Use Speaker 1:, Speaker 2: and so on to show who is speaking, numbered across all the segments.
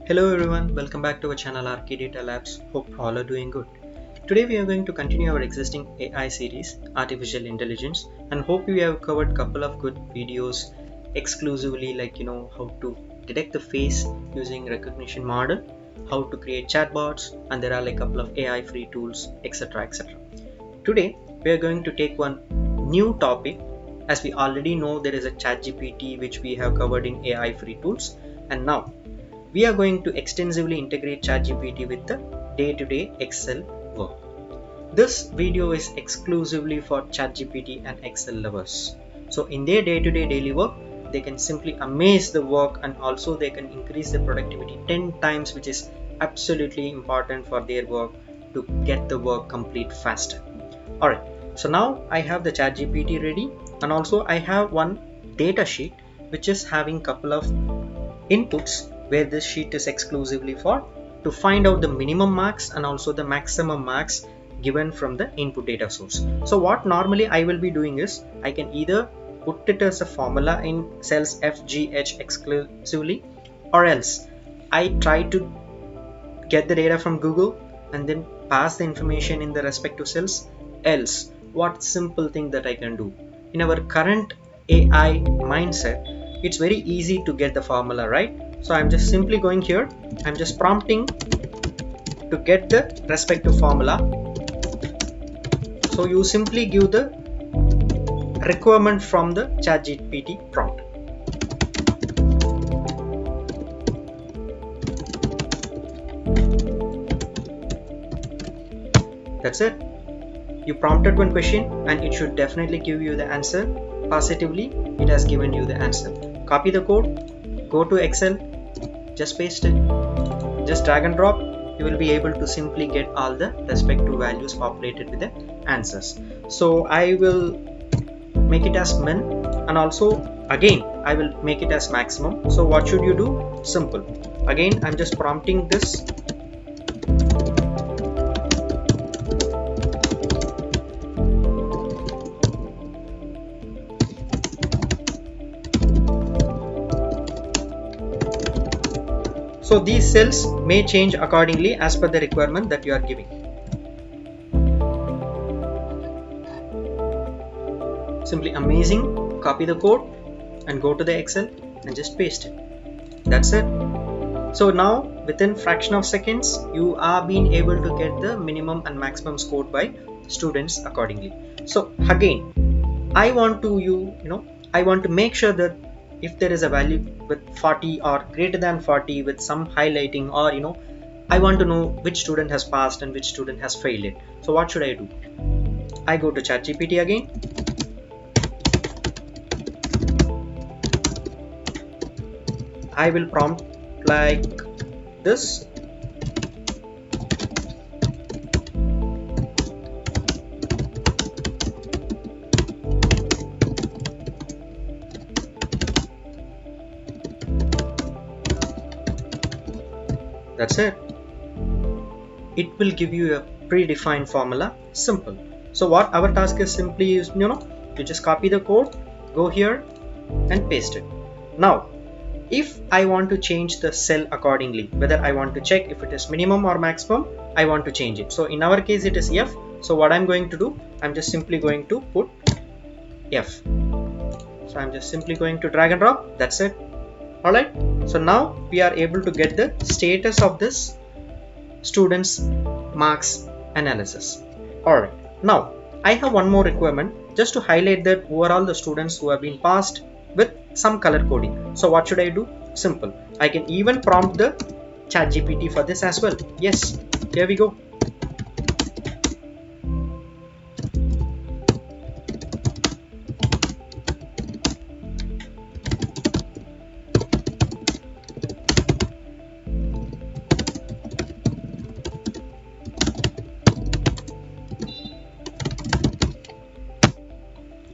Speaker 1: Hello everyone, welcome back to our channel RK Data Labs. Hope all are doing good. Today we are going to continue our existing AI series, Artificial Intelligence, and hope we have covered a couple of good videos exclusively like how to detect the face using recognition model, how to create chatbots, and there are like a couple of AI free tools, etc. etc. Today we are going to take one new topic. As we already know, there is a ChatGPT which we have covered in AI free tools, and now we are going to extensively integrate ChatGPT with the day-to-day Excel work. This video is exclusively for ChatGPT and Excel lovers. So in their day-to-day daily work, they can simply amaze the work, and also they can increase the productivity 10 times, which is absolutely important for their work to get the work complete faster. Alright, so now I have the ChatGPT ready, and also I have one data sheet which is having couple of inputs where this sheet is exclusively for to find out the minimum marks and also the maximum marks given from the input data source. So what normally I will be doing is I can either put it as a formula in cells F, G, H exclusively, or else I try to get the data from Google and then pass the information in the respective cells. Else, what simple thing that I can do in our current AI mindset, it's very easy to get the formula, right? So I'm just simply going here, I'm just prompting to get the respective formula. So you simply give the requirement from the ChatGPT prompt. That's it. You prompted one question and it should definitely give you the answer. Positively, it has given you the answer. Copy the code, go to Excel, just paste it, just drag and drop. You will be able to simply get all the respective values populated with the answers. So I will make it as min, and also again I will make it as maximum. So what should you do? Simple. Again, I'm just prompting this. So these cells may change accordingly as per the requirement that you are giving. Simply amazing. Copy the code and go to the Excel and just paste it. That's it. So now within fraction of seconds, you are being able to get the minimum and maximum scored by students accordingly. So again, I want to make sure that if there is a value with 40 or greater than 40 with some highlighting, or I want to know which student has passed and which student has failed it. So what should I do? I go to ChatGPT again. I will prompt like this. That's it. It will give you a predefined formula. Simple. So what our task is simply is you just copy the code, go here and paste it. Now if I want to change the cell accordingly, whether I want to check if it is minimum or maximum, I want to change it. So in our case it is F. So what I'm going to do, I'm just simply going to put F. So I'm just simply going to drag and drop. That's it. Alright, so now we are able to get the status of this students marks analysis. Alright, now I have one more requirement just to highlight that overall the students who have been passed with some color coding. So what should I do? Simple. I can even prompt the ChatGPT for this as well. Yes, here we go.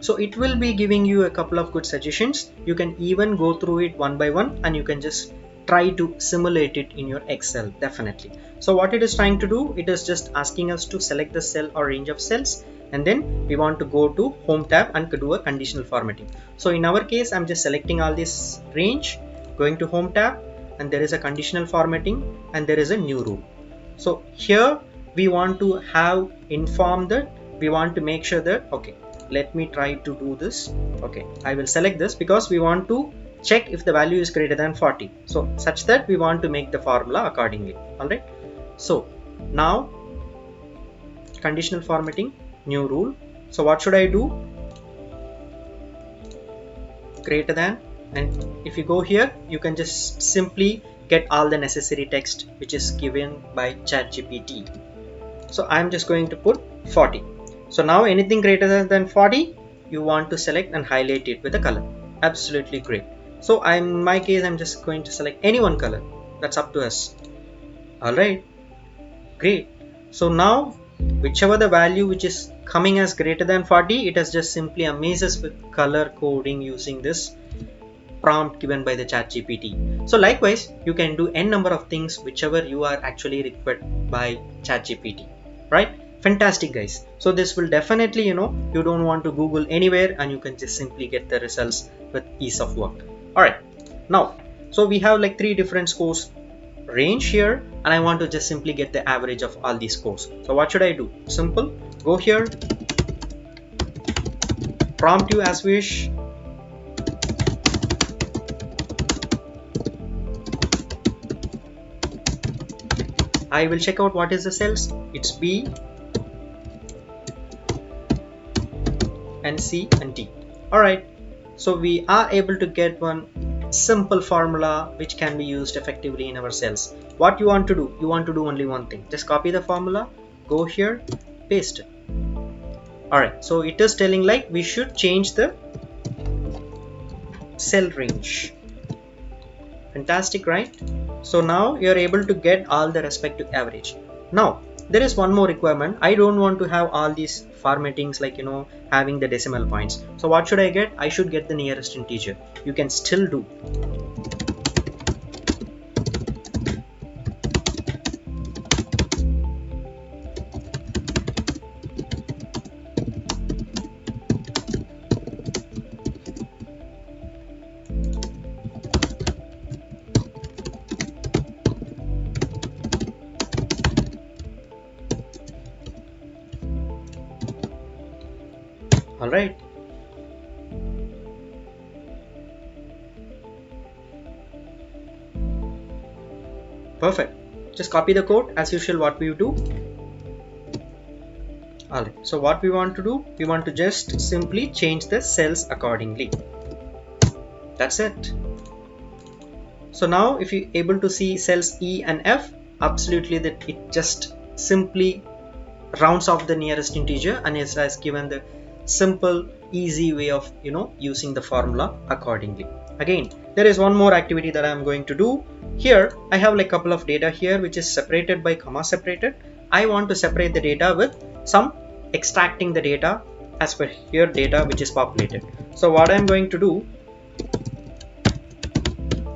Speaker 1: So it will be giving you a couple of good suggestions. You can even go through it one by one and you can just try to simulate it in your Excel, definitely. So what it is trying to do, it is just asking us to select the cell or range of cells, and then we want to go to home tab and do a conditional formatting. So in our case, I'm just selecting all this range, going to home tab, and there is a conditional formatting, and there is a new rule. So here we want to have informed that we want to make sure that, okay, let me try to do this. Okay, I will select this because we want to check if the value is greater than 40. So such that we want to make the formula accordingly. All right. So now conditional formatting, new rule. So what should I do? Greater than, and if you go here, you can just simply get all the necessary text which is given by ChatGPT. So I'm just going to put 40. So now anything greater than 40, you want to select and highlight it with a color. Absolutely great. So in my case, I'm just going to select any one color. That's up to us. All right, great. So now whichever the value which is coming as greater than 40, it has just simply amazes with color coding using this prompt given by the ChatGPT. So likewise, you can do n number of things whichever you are actually required by ChatGPT, right? Fantastic, guys. So this will definitely, you don't want to Google anywhere, and you can just simply get the results with ease of work. All right, now, so we have like 3 different scores range here, and I want to just simply get the average of all these scores. So what should I do? Simple, go here, prompt you as wish. I will check out what is the cells. It's B and C and D. All right, so we are able to get one simple formula which can be used effectively in our cells. What you want to do? You want to do only one thing. Just copy the formula, go here, paste it. All right, so it is telling like we should change the cell range. Fantastic, right? So now you're able to get all the respective average. Now there is one more requirement. I don't want to have all these formattings like having the decimal points. So what should I get? I should get the nearest integer. You can still do. All right. Perfect. Just copy the code as usual what we do. All right. So what we want to do, we want to just simply change the cells accordingly. That's it. So now if you're able to see cells E and F, absolutely that it just simply rounds off the nearest integer, and it has given the simple easy way of using the formula accordingly. Again, there is one more activity that I'm going to do. Here I have like a couple of data here which is separated by comma separated. I want to separate the data with some extracting the data as per here data which is populated. So what I'm going to do,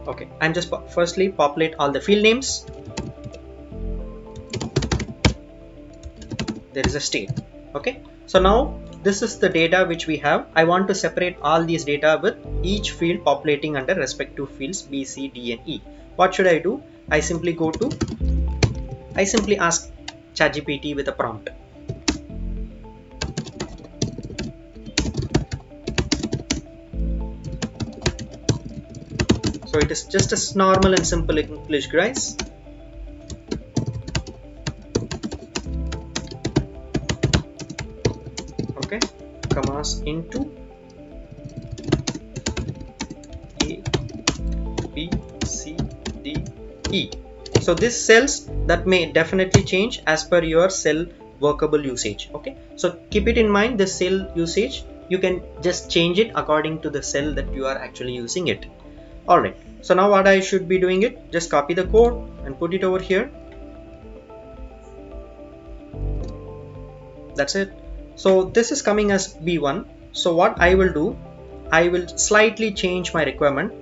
Speaker 1: okay, I'm just firstly populate all the field names. There is a state. Okay, so now this is the data which we have. I want to separate all these data with each field populating under respective fields B, C, D and E. What should I do? I simply ask ChatGPT with a prompt. So it is just as normal and simple English, guys. Okay, commas into A, B, C, D, E. So this cells that may definitely change as per your cell workable usage. Okay, so keep it in mind, the cell usage you can just change it according to the cell that you are actually using it. All right, so now what I should be doing it, just copy the code and put it over here. That's it. So this is coming as B1. So what I will do, I will slightly change my requirement.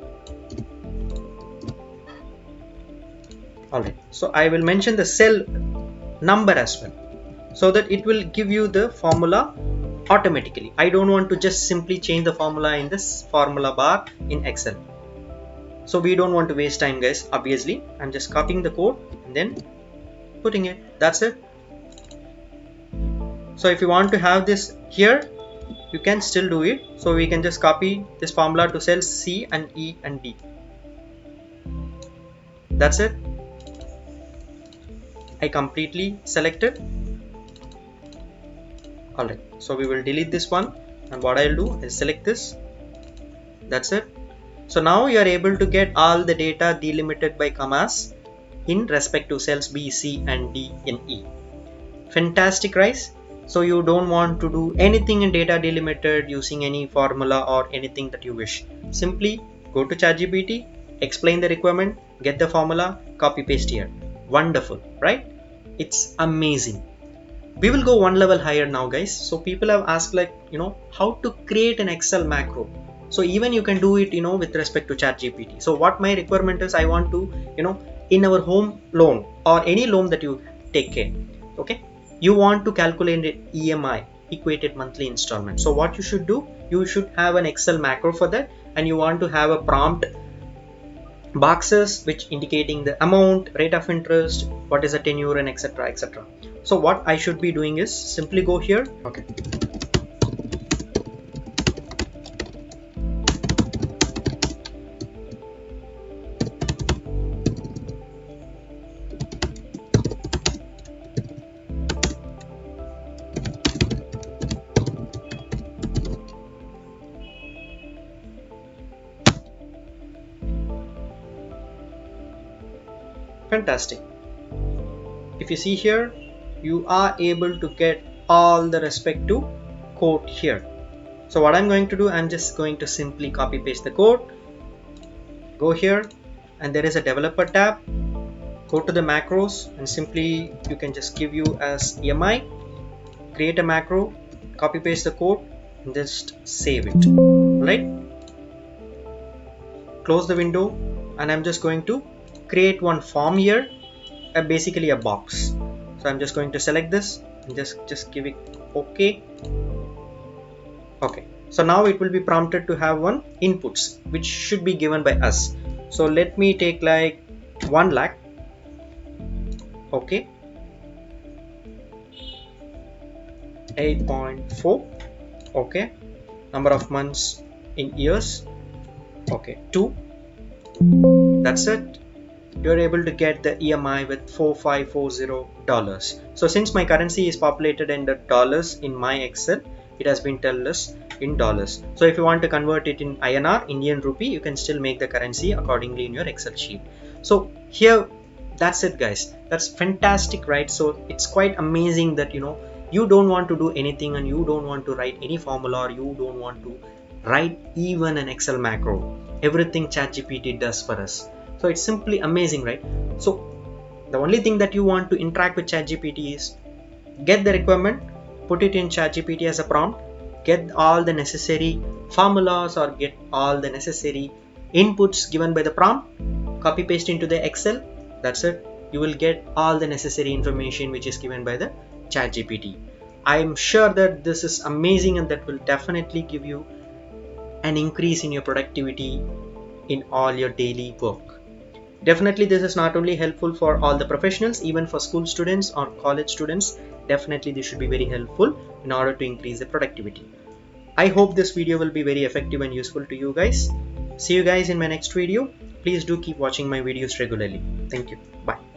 Speaker 1: Alright, so I will mention the cell number as well, so that it will give you the formula automatically. I don't want to just simply change the formula in this formula bar in Excel. So we don't want to waste time, guys. Obviously, I'm just copying the code and then putting it. That's it. So if you want to have this here, you can still do it. So we can just copy this formula to cells C and E and D. That's it. I completely selected. Alright, so we will delete this one, and what I'll do is select this. That's it. So now you are able to get all the data delimited by commas in respect to cells B, C and D and E. Fantastic, right? So you don't want to do anything in data delimited using any formula or anything that you wish. Simply go to ChatGPT, explain the requirement, get the formula, copy paste here. Wonderful, right? It's amazing. We will go one level higher now, guys. So people have asked, like, how to create an Excel macro. So even you can do it, with respect to ChatGPT. So what my requirement is, I want to, in our home loan or any loan that you take care, okay, you want to calculate EMI, equated monthly installment. So what you should do, you should have an Excel macro for that, and you want to have a prompt boxes which indicating the amount, rate of interest, what is the tenure, and etc, etc. So what I should be doing is simply go here. Okay, fantastic. If you see here, you are able to get all the respective code here. So what I'm going to do, I'm just going to simply copy paste the code, go here, and there is a developer tab, go to the macros, and simply you can just give you as EMI, create a macro, copy paste the code, and just save it. Right, close the window, and I'm just going to create one form here, basically a box. So I'm just going to select this and just give it okay. So now it will be prompted to have one inputs which should be given by us. So let me take like 1 lakh. Okay, 8.4. okay, number of months in years. Okay, 2. That's it. You're able to get the EMI with $4540. So since my currency is populated in the dollars in my Excel, it has been told us in dollars. So if you want to convert it in INR, Indian rupee, you can still make the currency accordingly in your Excel sheet. So here, that's it, guys. That's fantastic, right? So it's quite amazing that you don't want to do anything, and you don't want to write any formula, or you don't want to write even an Excel macro. Everything ChatGPT does for us. So it's simply amazing, right? So the only thing that you want to interact with ChatGPT is get the requirement, put it in ChatGPT as a prompt, get all the necessary formulas or get all the necessary inputs given by the prompt, copy paste into the Excel. That's it. You will get all the necessary information which is given by the ChatGPT. I'm sure that this is amazing, and that will definitely give you an increase in your productivity in all your daily work. Definitely this is not only helpful for all the professionals, even for school students or college students. Definitely this should be very helpful in order to increase the productivity. I hope this video will be very effective and useful to you guys. See you guys in my next video. Please do keep watching my videos regularly. Thank you. Bye.